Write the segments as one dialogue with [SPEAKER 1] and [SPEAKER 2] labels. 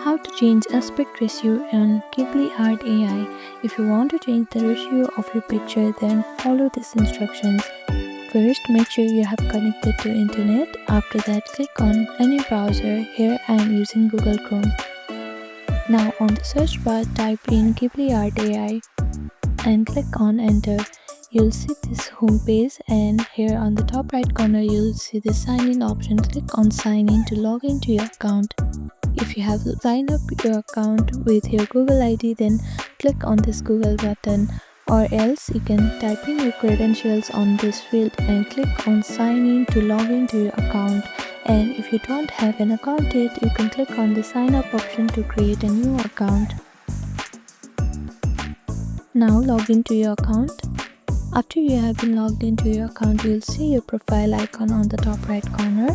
[SPEAKER 1] how to change aspect ratio on GhibliArt AI. If you want to change the ratio of your picture, then follow these instructions. First, make sure you have connected to internet. After that, click on any browser. Here I am using Google Chrome. Now on the search bar, type in GhibliArt AI and click on enter. You'll see this home page, and here on the top right corner you'll see the sign in option. Click on sign in to log into your account. If you have signed up your account with your Google ID, then click on this Google button, or else you can type in your credentials on this field and click on sign in to log into your account. And if you don't have an account yet, you can click on the sign up option to create a new account. Now log into your account. After you have been logged into your account, you'll see your profile icon on the top right corner.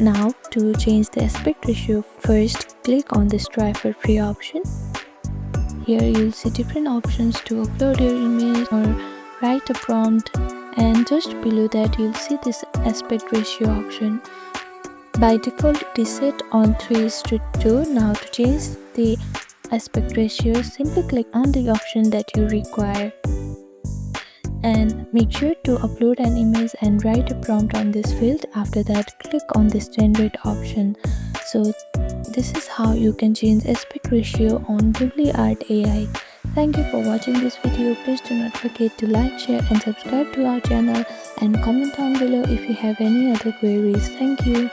[SPEAKER 1] Now to change the aspect ratio, first click on this try for free option. Here you'll see different options to upload your image or write a prompt, and just below that you'll see this aspect ratio option. By default it is set on 3:2. Now to change the aspect ratio, simply click on the option that you require. And make sure to upload an image and write a prompt on this field. After that, click on this generate option. So this is how you can change aspect ratio on GhibliArt AI. Thank you for watching this video. Please do not forget to like, share and subscribe to our channel, and comment down below if you have any other queries. Thank you.